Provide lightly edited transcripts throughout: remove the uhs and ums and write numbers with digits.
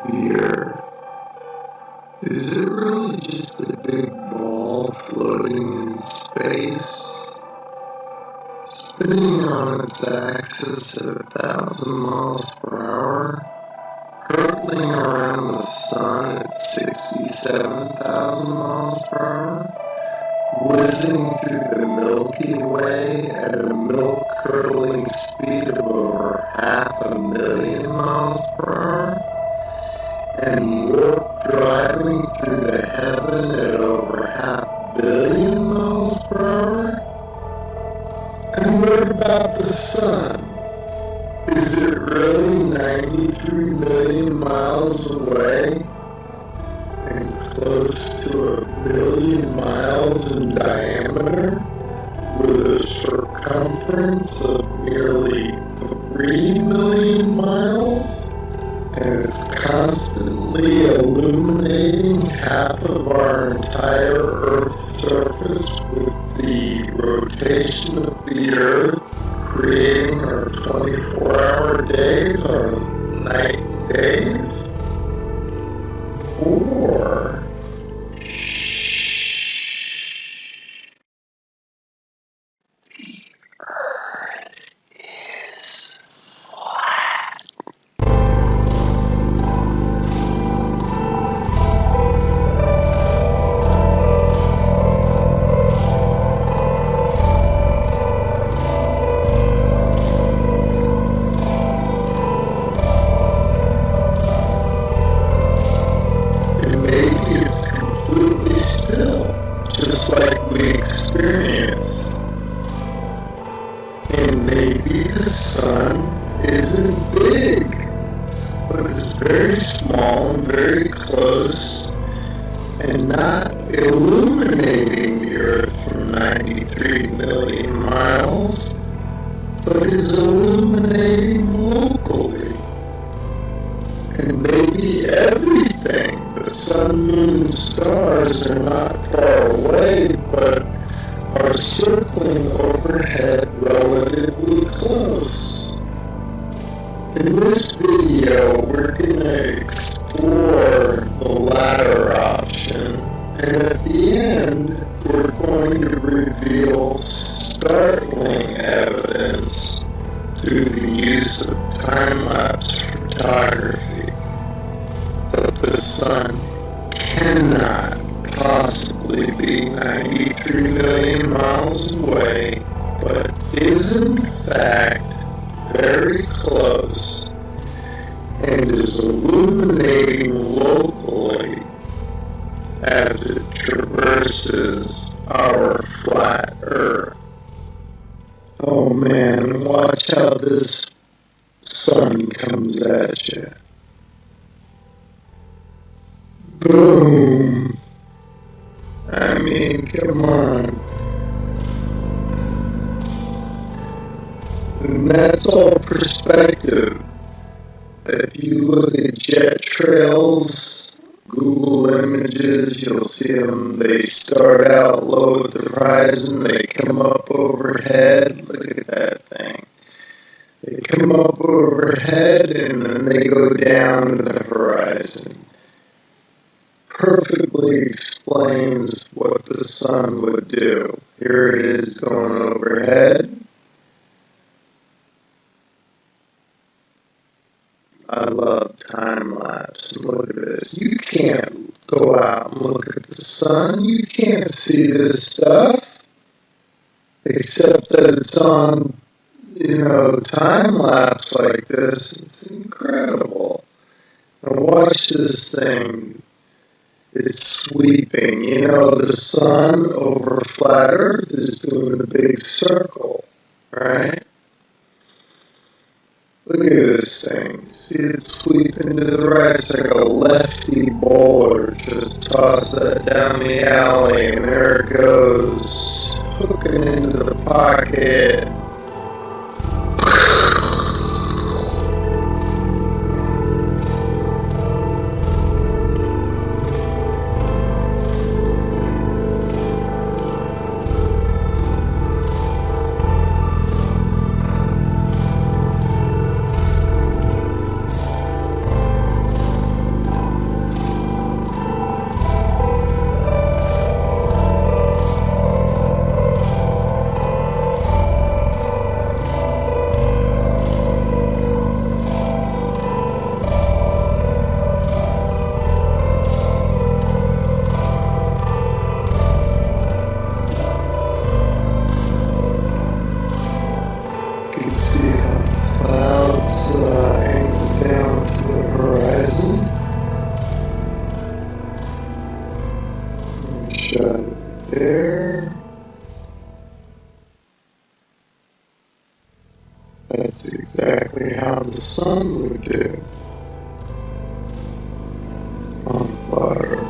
The Earth. Is it really just a big ball floating in space, spinning on its axis at 1,000 miles per hour, hurtling around the sun at 67,000 miles per hour, whizzing through the Milky Way at a milk-curdling speed of over 500,000 miles per hour, and warp driving through the heaven at over 500 million miles per hour? And what about the sun? Is it really 93 million miles away and close to 1,000,000 miles in diameter with a circumference of nearly 3 million miles? And it's constantly illuminating half of our entire Earth's surface with the rotation of the Earth, creating our 24-hour days, our night days? Or experience. And maybe the sun isn't big, but it's very small and very close, and not illuminating the Earth from 93 million miles, but is illuminating locally. And maybe everything, the sun, moon, and stars are not far away, but are circling overhead relatively close. In this video, we're going to explore the latter option, and at the end, we're going to reveal startling evidence through the use of time-lapse photography that the sun cannot possibly be 93 million miles away, but is in fact very close and is illuminating locally as it traverses our flat Earth. Oh man, watch how this sun comes at you. Boom! I mean, come on. And that's all perspective. If you look at jet trails, Google images, you'll see them. They start out low at the horizon, they come up overhead. Look at that thing. They come up overhead and then they go down to the horizon. Perfectly explains what the sun would do. Here it is going overhead. I love time-lapse. Look at this. You can't go out and look at the sun. You can't see this stuff. Except that it's on, time-lapse like this. It's incredible. Now watch this thing. It's sweeping. The sun over flat Earth is doing a big circle, right? Look at this thing. See it sweeping to the right? It's like a lefty bowler. Just toss that down the alley, and there it goes, hooking into the pocket. can see how the clouds angle down to the horizon. And shot it there. That's exactly how the sun would do on fire.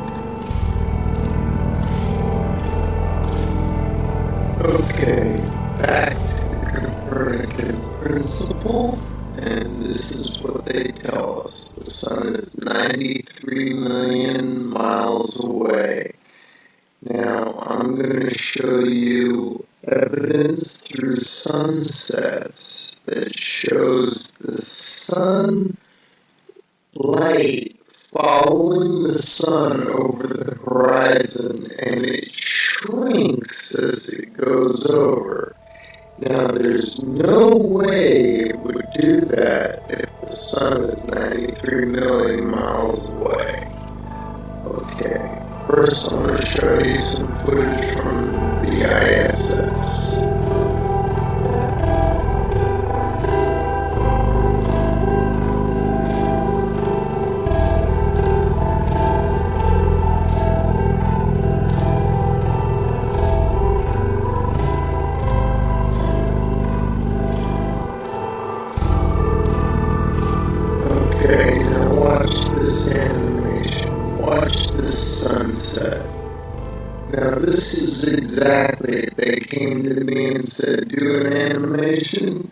Okay, back to the Copernican principle, and this is what they tell us. The sun is 93 million miles away. Now, I'm going to show you evidence through sunsets that shows the sun light following the sun over the horizon, and it shrinks as it goes over. Now, there's no way it would do that if the sun is 93 million miles away. Okay, first I'm going to show you some footage from the ISS. Okay, now watch this animation. Watch this sunset. Now this is exactly, if they came to me and said, do an animation,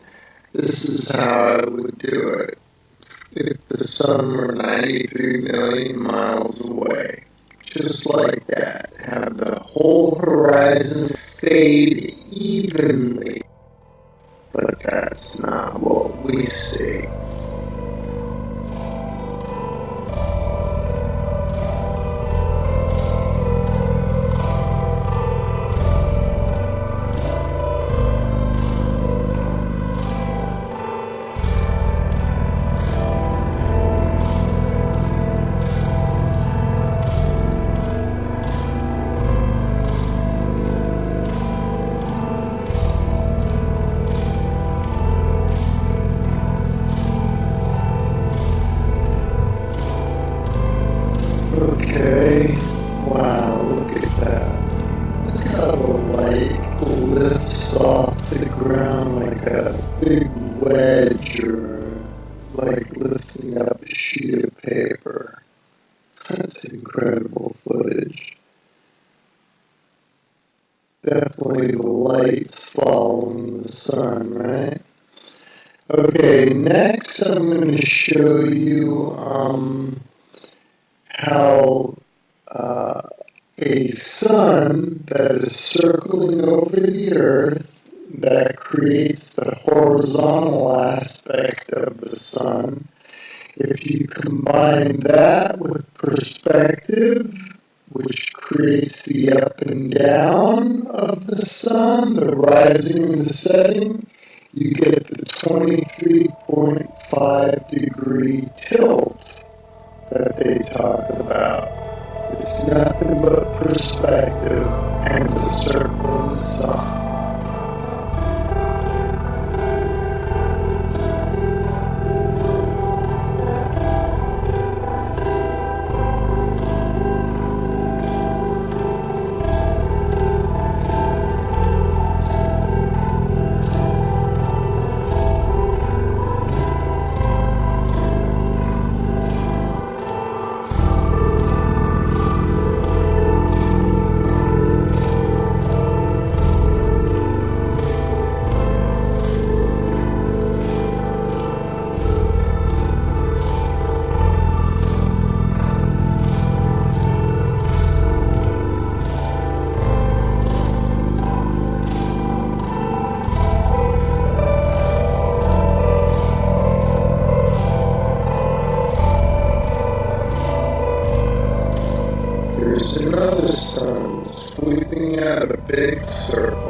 this is how I would do it. If the sun were 93 million miles away. Just like that. Have the whole horizon fade evenly. But that's not what we see. Okay, wow, look at that. Look how the light lifts off the ground like a big wedge or like lifting up a sheet of paper. That's incredible footage. Definitely the light's following the sun, right? Okay, next I'm going to show you how a sun that is circling over the Earth that creates the horizontal aspect of the sun. If you combine that with perspective, which creates the up and down of the sun, the rising and the setting, you get the 23.5 degree tilt that they talk about. It's nothing but perspective and the circle in the sun. There's another sun sweeping out a big circle.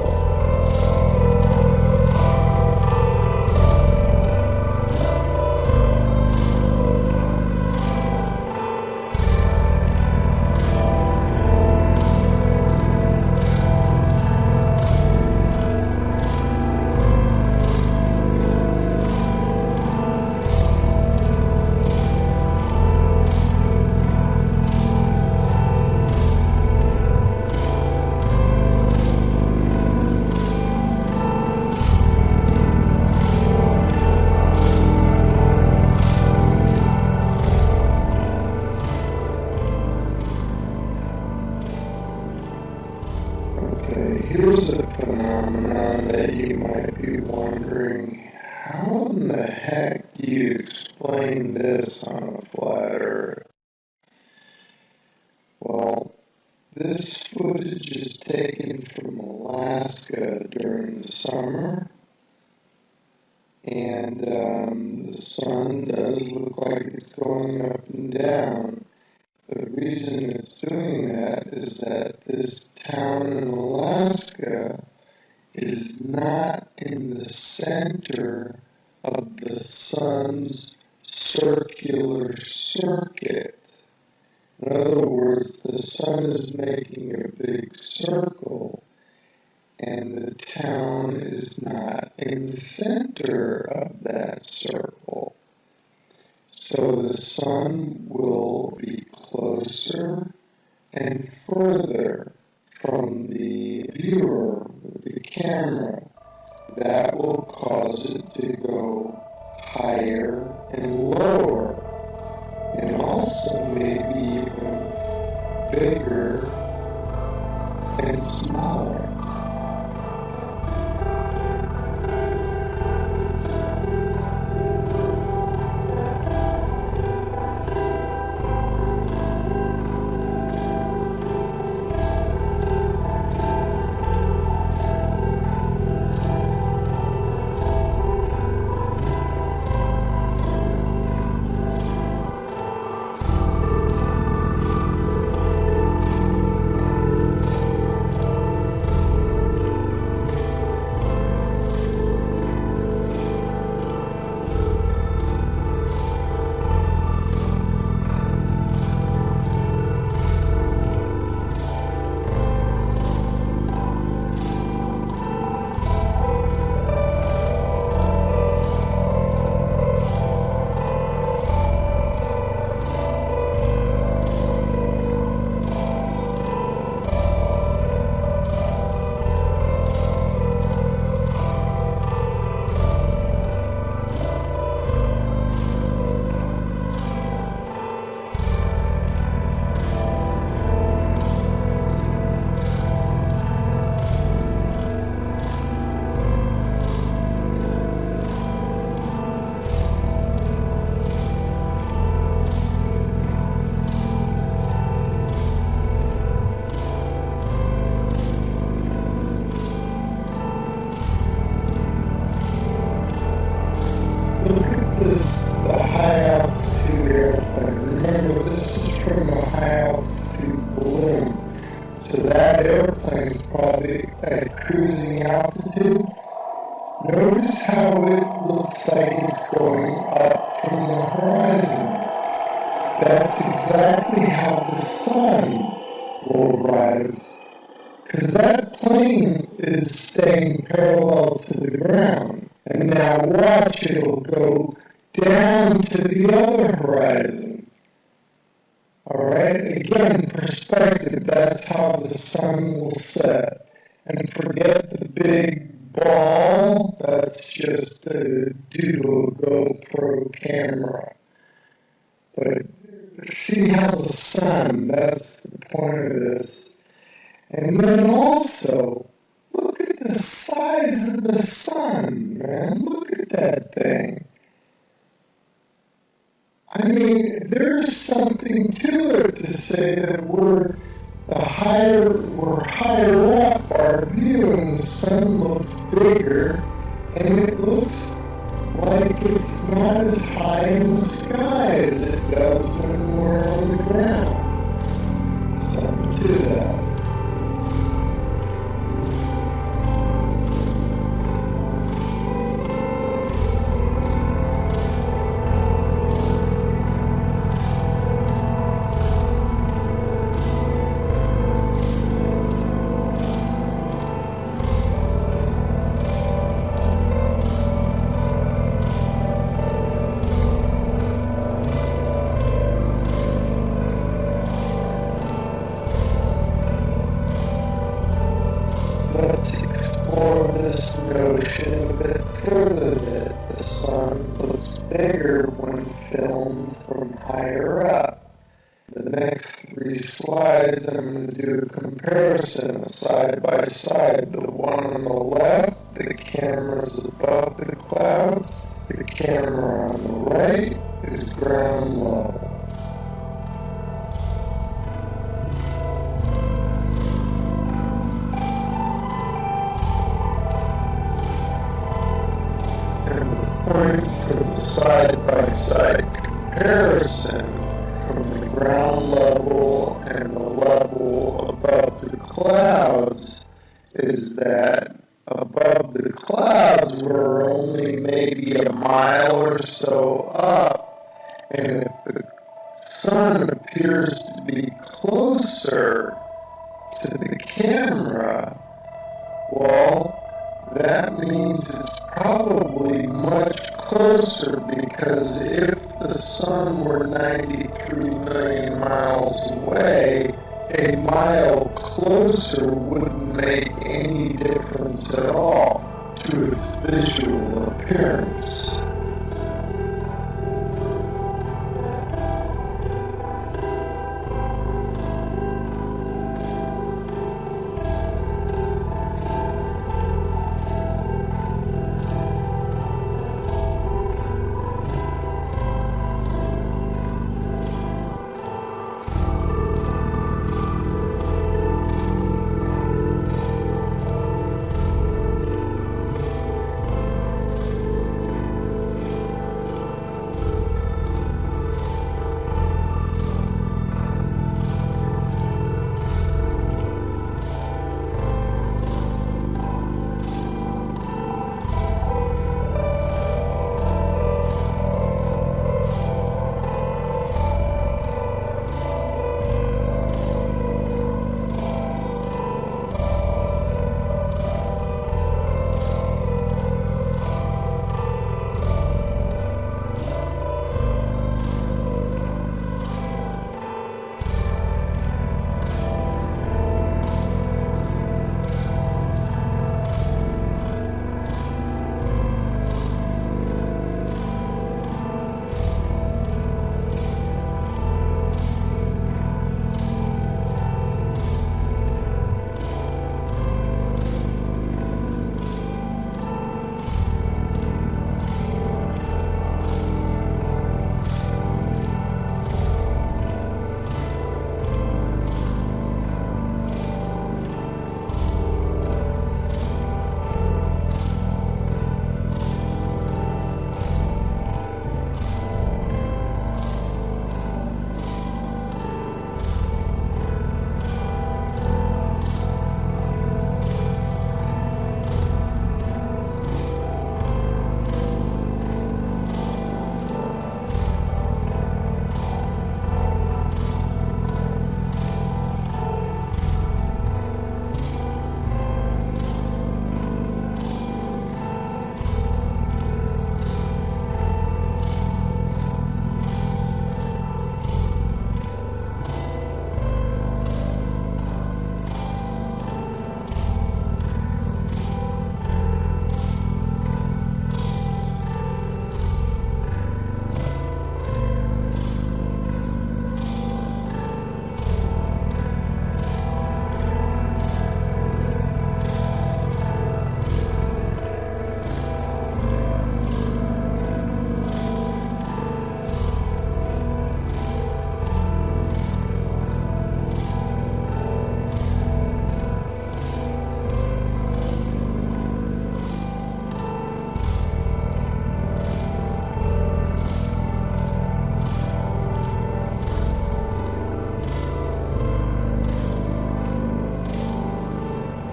the heck do you explain this on a flat Earth? Well, this footage is taken from Alaska during the summer, and the sun does look like it's going up and down. The reason it's doing that is that this town in Alaska is not in the center of the sun's circular circuit. In other words, the sun is making a big circle, and the town is not in the center of that circle. So the sun will be closer and further from the viewer with the camera. That will cause it to go higher and lower, and also maybe even bigger and smaller. Look at the high altitude airplane. Remember, this is from a high altitude balloon. So that airplane is probably at cruising altitude. Notice how it looks like it's going up from the horizon. That's exactly how the sun will rise, because that plane is staying parallel to the ground. And now watch, it'll go down to the other horizon. Alright, again, perspective, that's how the sun will set. And forget the big ball, that's just due to a GoPro camera. But see how the sun, that's the point of this. And then also, look at the size of the sun, man. Look at that thing. I mean, there's something to it to say that we're higher up, our view, and the sun looks bigger, and it looks like it's not as high in the sky as it does when we're on the ground. Something to that. Let's explore this notion a bit further that the sun looks bigger when filmed from higher up. The next 3 slides, I'm going to do a comparison side by side. The one on the left, the camera's above the clouds. The camera on the right is ground level. And the point for the side-by-side comparison from the ground level and the level above the clouds is that above the clouds we're only maybe a mile or so up, and if the sun appears to be closer to the camera, well, that means it's probably much closer, because if the sun were 93 million miles away, a mile closer wouldn't make any difference at all to its visual appearance.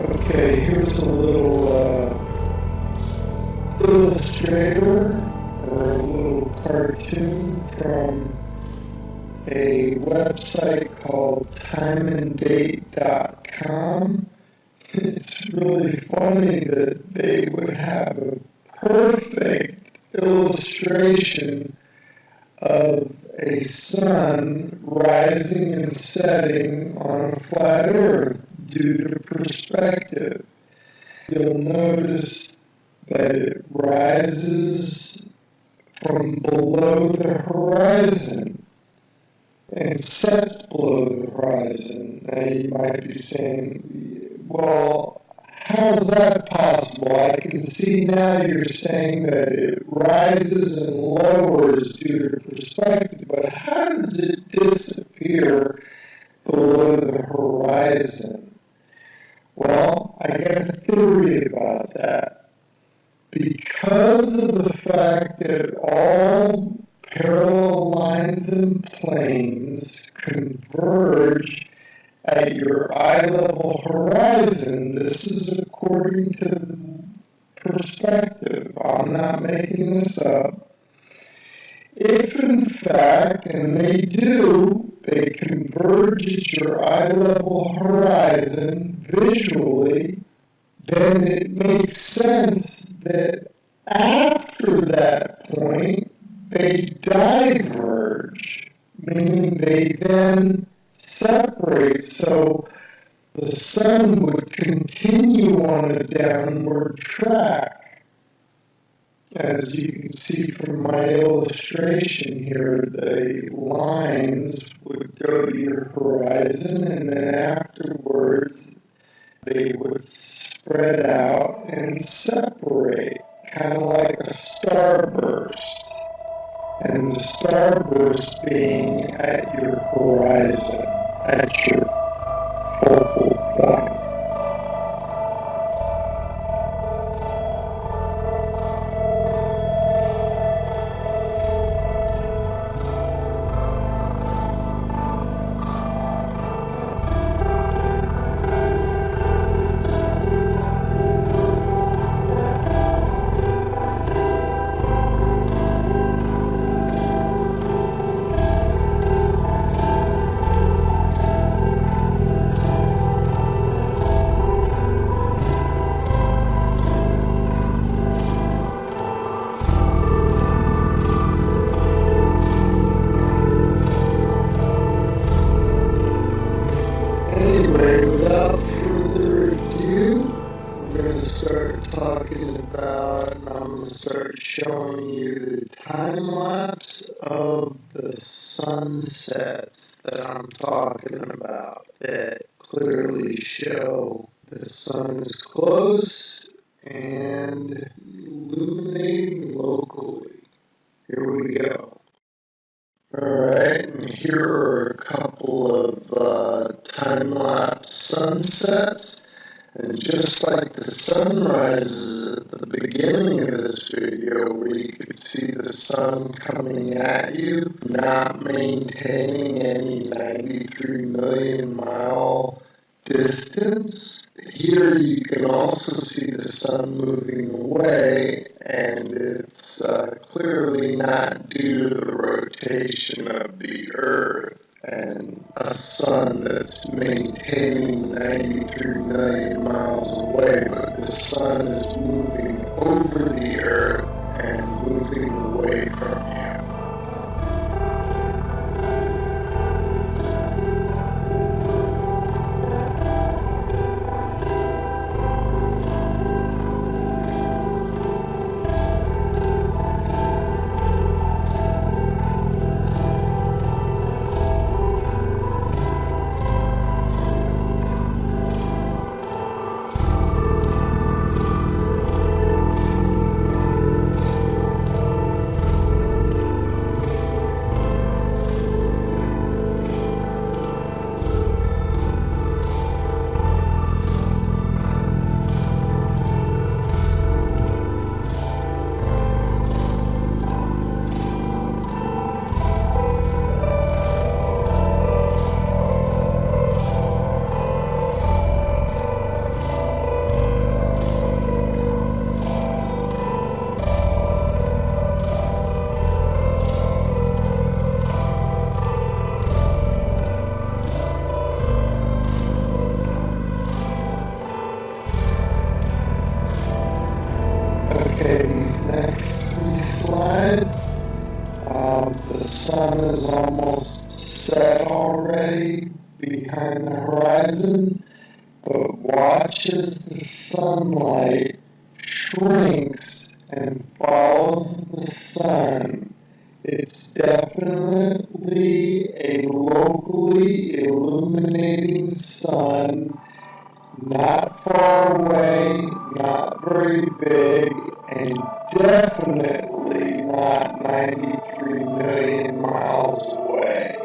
Okay, here's a little illustrator or a little cartoon from a website called timeanddate.com. It's really funny that they would have a perfect illustration of a sun rising and setting on a flat earth due to perspective. You'll notice that it rises from below the horizon and sets below the horizon. Now you might be saying, well, How is that possible? I can see now you're saying that it rises and lowers due to perspective, but how does it disappear below the horizon? Well, I got a theory about that. Because of the fact that all parallel lines and planes converge at your eye level horizon, this is according to the perspective. I'm not making this up. If in fact, and they do, they converge at your eye level horizon visually, then it makes sense that after that point, they diverge, meaning they then separate, so the sun would continue on a downward track. As you can see from my illustration here, the lines would go to your horizon, and then afterwards they would spread out and separate, kind of like a starburst. And the starburst being at your horizon, at your focal point. Anyway, without further ado, we're going to start talking about, and I'm going to start showing you the time lapse of the sunsets that I'm talking about that clearly show the sun is close and illuminating locally. Here we go. Alright, and here are a couple of time-lapse sunsets. And just like the sunrises at the beginning of this video, where you could see the sun coming at you, not maintaining any 93 million mile distance, here you can also see the sun moving away, and it's clearly not due to the rotation of the Earth. And a sun that's maintaining 93 million miles away, but the sun is moving over the Earth and moving away from you. Okay, these next three slides, the sun is almost set already behind the horizon, but watch as the sunlight shrinks and follows the sun. It's definitely a locally illuminating sun, not far away, not very big, and definitely not 93 million miles away.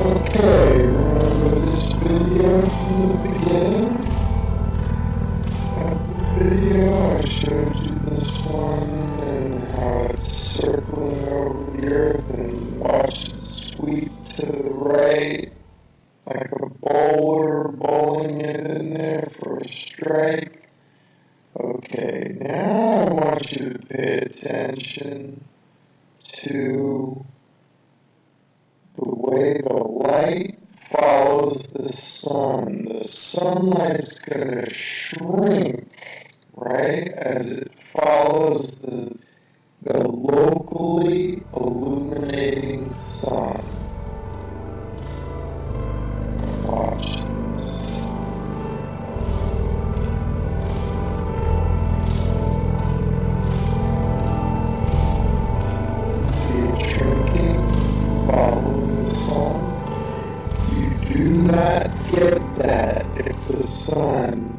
Okay, remember this video from the beginning? At the video I showed you this one and how it's circling over the earth and watch it sweep to the right like a bowler bowling it in there for a strike. Okay, now I want you to pay attention to the way the light follows the sun. The sunlight's going to shrink, right, as it follows the locally illuminating sun. Watch this. See it shrinking, following the sun. You do not get that if the sun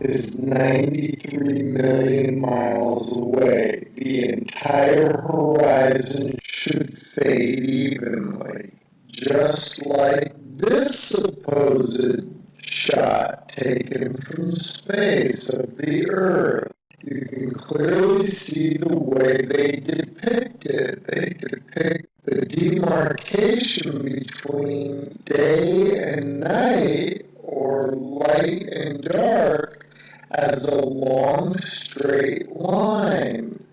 is 93 million miles away. The entire horizon should fade evenly, just like this supposed shot taken from space of the Earth. You can clearly see the way they depict it. They depict the demarcation between day and night, or light and dark, as a long straight line.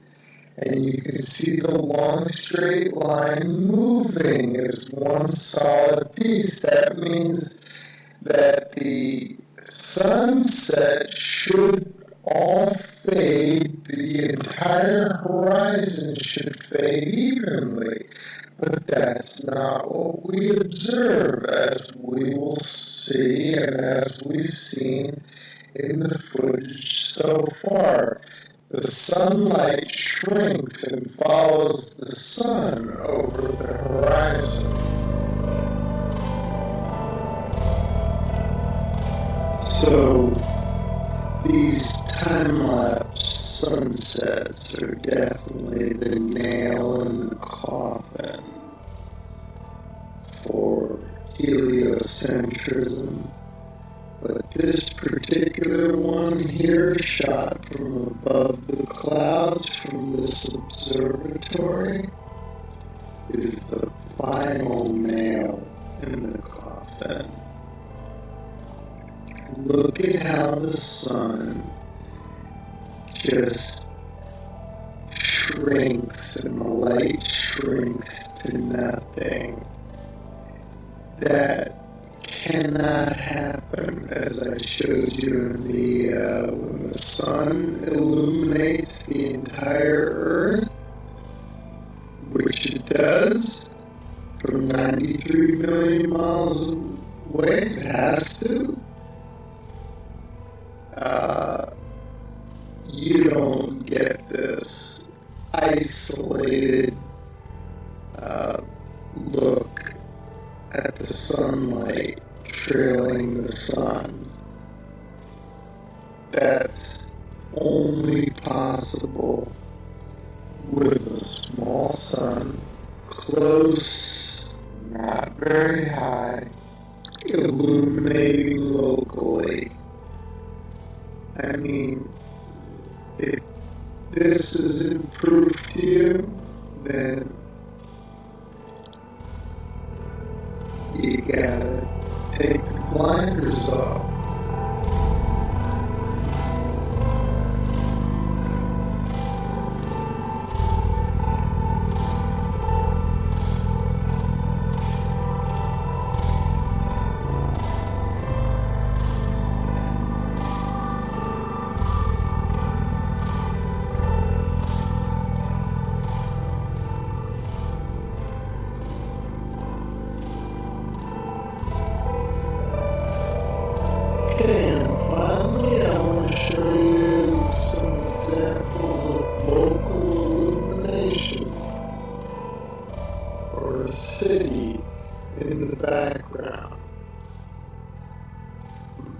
And you can see the long straight line moving as one solid piece. That means that the sunset should all fade, the entire horizon should fade evenly. But that's not what we observe, as we will see and as we've seen in the footage so far. The sunlight shrinks and follows the sun over the horizon. So these time-lapse sunsets are definitely the nail in the coffin for heliocentrism. But this particular one here, shot from above the clouds from this observatory, is the final nail in the coffin. Look at how the sun just shrinks and the light shrinks to nothing. That cannot happen, as I showed you in the when the sun illuminates the entire Earth, which it does from 93 million miles away. It has to. You don't get this isolated look at the sunlight trailing the sun. That's only possible with a small sun, close, not very high, illuminating locally. I mean, if this isn't proof to you, then you gotta take the blinders off. And finally, I want to show you some examples of local illumination, or a city in the background.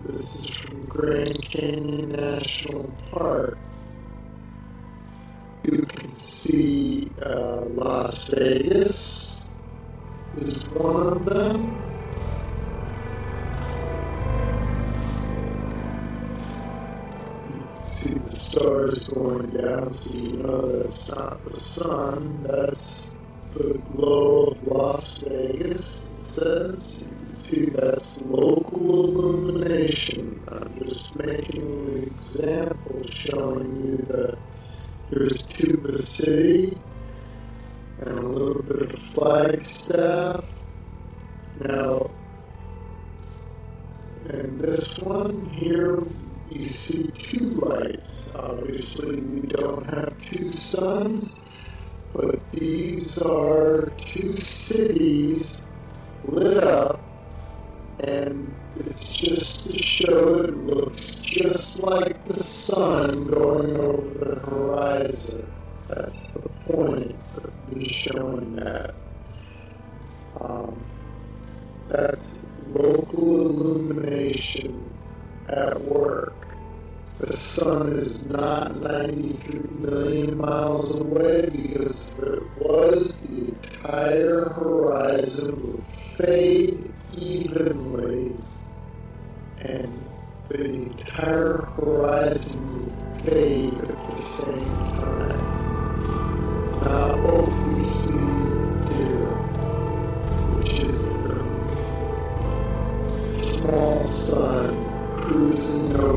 This is from Grand Canyon National Park. You can see Las Vegas is one of them. See the stars going down, so you know that's not the sun, that's the glow of Las Vegas. It says, you can see that's local illumination. I'm just making an example showing you that here's Tuba City and a little bit of Flagstaff. Now, and this one here, you see two lights. Obviously, we don't have two suns, but these are two cities lit up, and it's just to show it looks just like the sun going over the horizon. That's the point of me showing that. That's local illumination at work. The sun is not 93 million miles away, because if it was, the entire horizon would fade evenly, and the entire horizon would fade at the same time. Not what we see here, which is the small sun cruising over